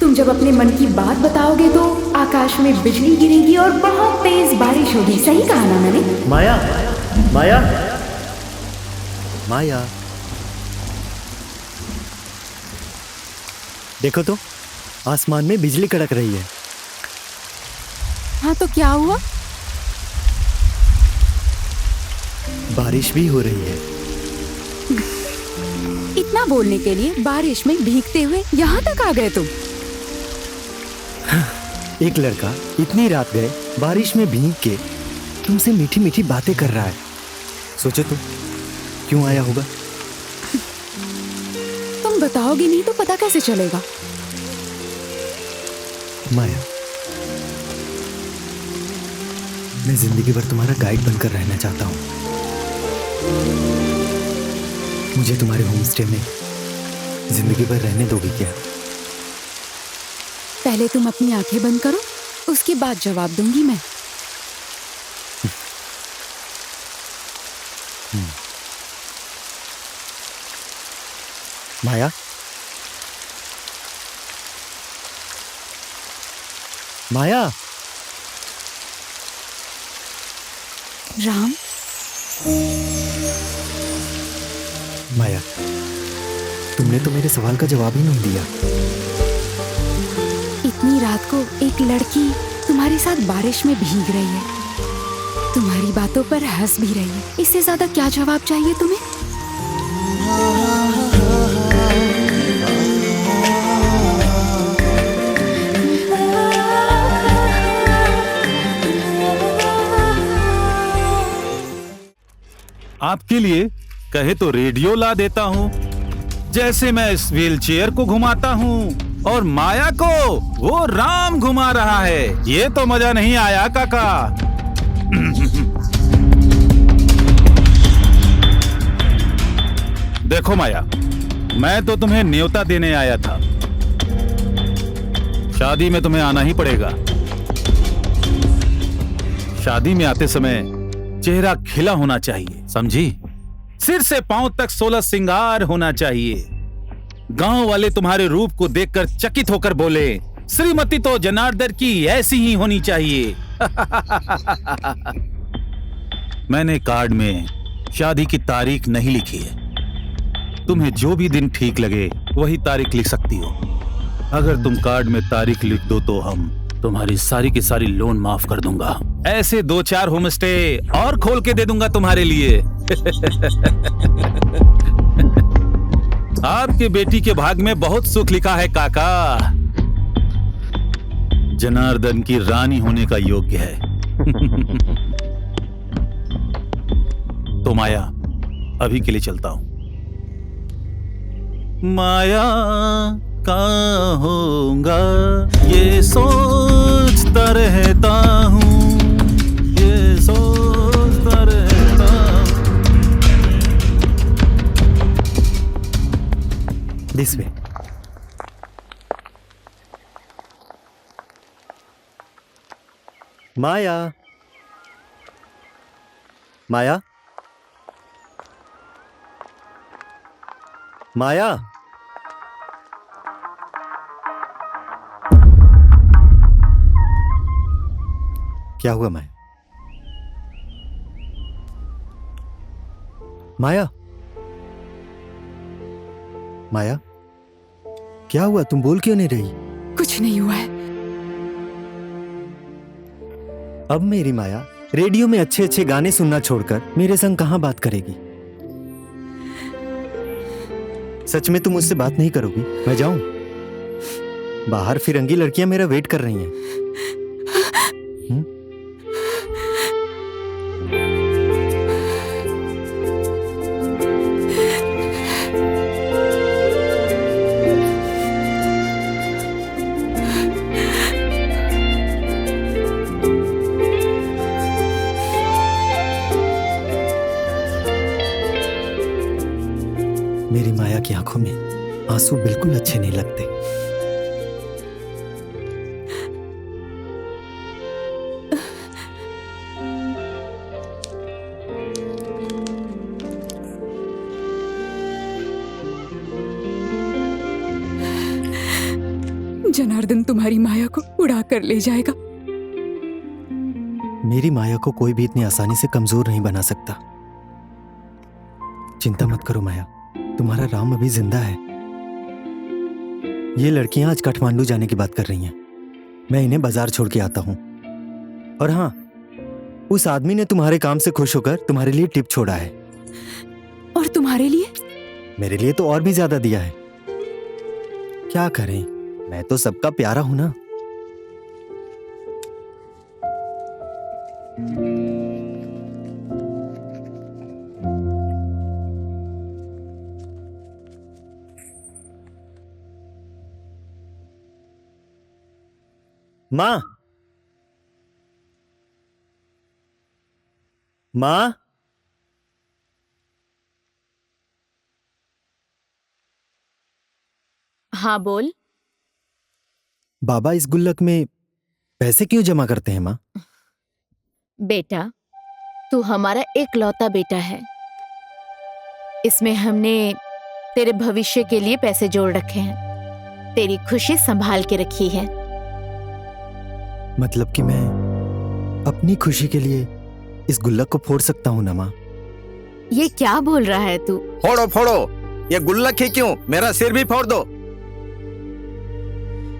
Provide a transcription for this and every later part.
तुम जब अपने मन की बात बताओगे तो आकाश में बिजली गिरेगी और बहुत तेज बारिश होगी। सही कहा ना मैंने? माया, माया, माया, देखो तो आसमान में बिजली कड़क रही है। हाँ तो क्या हुआ? बारिश भी हो रही है। इतना बोलने के लिए बारिश में भीगते हुए यहाँ तक आ गए तुम? एक लड़का इतनी रात गए बारिश में भीग के तुमसे मीठी मीठी बातें कर रहा है। सोचो तो क्यों आया होगा? तुम बताओगे नहीं तो पता कैसे चलेगा? माया, मैं जिंदगी भर तुम्हारा गाइड बनकर रहना चाहता हूँ। मुझे तुम्हारे होम स्टे में जिंदगी भर रहने दोगी क्या? पहले तुम अपनी आंखें बंद करो, उसके बाद जवाब दूंगी मैं। माया, माया, राम, माया, तुमने तो मेरे सवाल का जवाब ही नहीं दिया। इतनी रात को एक लड़की तुम्हारे साथ बारिश में भीग रही है, तुम्हारी बातों पर हंस भी रही है। इससे ज्यादा क्या जवाब चाहिए तुम्हें? आपके लिए कहे तो रेडियो ला देता हूँ, जैसे मैं इस व्हील चेयर को घुमाता हूँ और माया को वो राम घुमा रहा है। ये तो मजा नहीं आया काका। देखो माया, मैं तो तुम्हें न्योता देने आया था। शादी में तुम्हें आना ही पड़ेगा। शादी में आते समय चेहरा खिला होना चाहिए, समझी? सिर से पांव तक 16 श्रृंगार होना चाहिए। गांव वाले तुम्हारे रूप को देखकर चकित होकर बोले, श्रीमती तो जनार्दन की ऐसी ही होनी चाहिए। मैंने कार्ड में शादी की तारीख नहीं लिखी है। तुम्हें जो भी दिन ठीक लगे वही तारीख लिख सकती हो। अगर तुम कार्ड में तारीख लिख दो तो हम तुम्हारी सारी की सारी लोन माफ कर दूंगा। ऐसे 2-4 होम स्टे और खोल के दे दूंगा तुम्हारे लिए। आपके बेटी के भाग में बहुत सुख लिखा है काका। जनार्दन की रानी होने का योग्य है। तो माया, अभी के लिए चलता हूं। माया कहाँ होगा ये सोचता रहता हूँ, ये सोचता रहता हूँ। This way. माया, माया, माया, क्या हुआ माया? माया, माया, क्या हुआ? तुम बोल क्यों नहीं रही? कुछ नहीं हुआ है। अब मेरी माया रेडियो में अच्छे अच्छे गाने सुनना छोड़कर मेरे संग कहां बात करेगी? सच में तुम मुझसे बात नहीं करोगी? मैं जाऊं? बाहर फिरंगी लड़कियां मेरा वेट कर रही हैं। मेरी माया की आंखों में आंसू बिल्कुल अच्छे नहीं लगते। जनार्दन तुम्हारी माया को उड़ा कर ले जाएगा। मेरी माया को कोई भी इतनी आसानी से कमजोर नहीं बना सकता। चिंता मत करो माया, तुम्हारा राम अभी जिंदा है। ये लड़कियां आज काठमांडू जाने की बात कर रही हैं। मैं इन्हें बाजार छोड़ के आता हूं। और हाँ, उस आदमी ने तुम्हारे काम से खुश होकर तुम्हारे लिए टिप छोड़ा है। और तुम्हारे लिए? मेरे लिए तो और भी ज्यादा दिया है। क्या करें, मैं तो सबका प्यारा हूं ना। माँ, माँ, हाँ बोल। बाबा इस गुल्लक में पैसे क्यों जमा करते हैं माँ? बेटा, तू हमारा एकलौता बेटा है। इसमें हमने तेरे भविष्य के लिए पैसे जोड़ रखे हैं। तेरी खुशी संभाल के रखी है। मतलब कि मैं अपनी खुशी के लिए इस गुल्लक को फोड़ सकता हूँ ना माँ? ये क्या बोल रहा है तू? फोड़ो फोड़ो, ये गुल्लक ही क्यों, मेरा सिर भी फोड़ दो।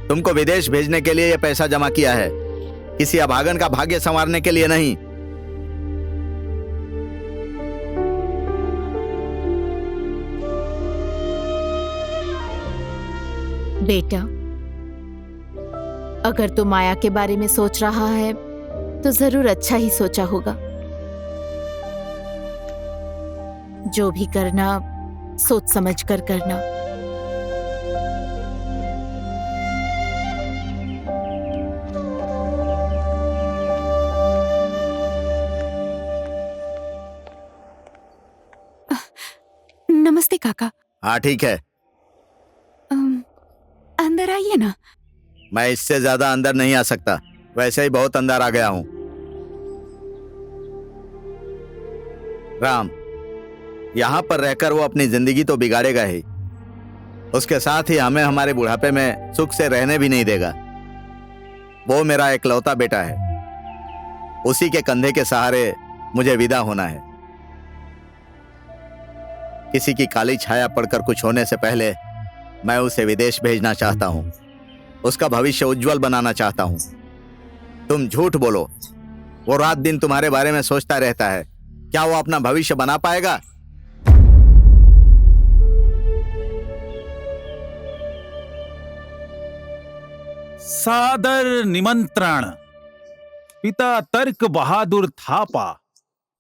तुमको विदेश भेजने के लिए ये पैसा जमा किया है, किसी अभागन का भाग्य संवारने के लिए नहीं। बेटा, अगर तू माया के बारे में सोच रहा है तो जरूर अच्छा ही सोचा होगा। जो भी करना सोच समझ कर करना। नमस्ते काका। हाँ ठीक है, अंदर आइए ना। मैं इससे ज्यादा अंदर नहीं आ सकता, वैसे ही बहुत अंदर आ गया हूं। राम, यहां पर रहकर वो अपनी जिंदगी तो बिगाड़ेगा ही, उसके साथ ही हमें हमारे बुढ़ापे में सुख से रहने भी नहीं देगा। वो मेरा एकलौता बेटा है, उसी के कंधे के सहारे मुझे विदा होना है। किसी की काली छाया पड़कर कुछ होने से पहले मैं उसे विदेश भेजना चाहता हूं, उसका भविष्य उज्जवल बनाना चाहता हूं। तुम झूठ बोलो, वो रात दिन तुम्हारे बारे में सोचता रहता है, क्या वो अपना भविष्य बना पाएगा? सादर निमंत्रण। पिता तर्क बहादुर थापा,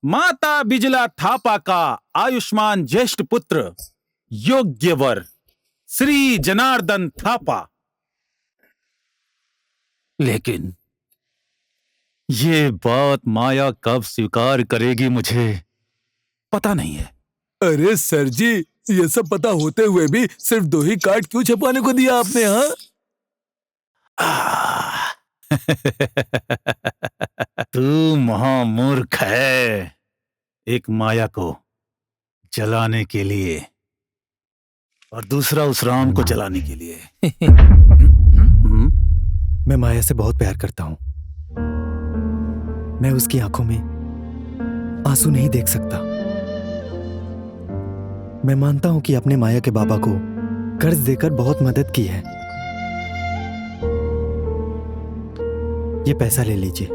माता बिजला थापा का आयुष्मान ज्येष्ठ पुत्र योग्य वर श्री जनार्दन थापा। लेकिन ये बात माया कब स्वीकार करेगी मुझे पता नहीं है। अरे सर जी, ये सब पता होते हुए भी सिर्फ 2 ही कार्ड क्यों छपवाने को दिया आपने? हाँ तू महामूर्ख है। एक माया को जलाने के लिए और दूसरा उस राम को जलाने के लिए। मैं माया से बहुत प्यार करता हूं। मैं उसकी आंखों में आंसू नहीं देख सकता। मैं मानता हूं कि अपने माया के बाबा को कर्ज देकर बहुत मदद की है। ये पैसा ले लीजिए,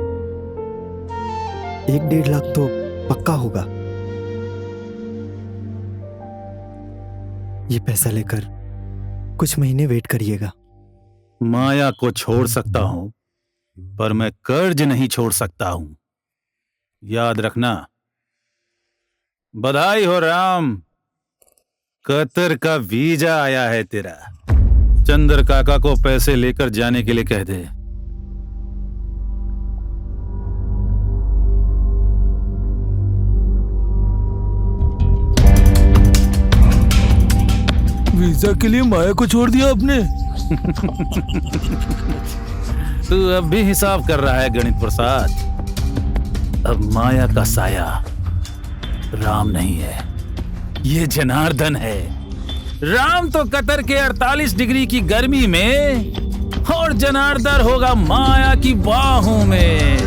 1-1.5 लाख तो पक्का होगा। ये पैसा लेकर कुछ महीने वेट करिएगा। माया को छोड़ सकता हूं, पर मैं कर्ज नहीं छोड़ सकता हूं। याद रखना। बधाई हो राम, कतर का वीजा आया है तेरा। चंद्र काका को पैसे लेकर जाने के लिए कह दे। वीजा के लिए माया को छोड़ दिया आपने? तू अब भी हिसाब कर रहा है गणित प्रसाद। अब माया का साया राम नहीं है, ये जनार्दन है। राम तो कतर के 48 डिग्री की गर्मी में जनार्दन होगा माया की बाहों में।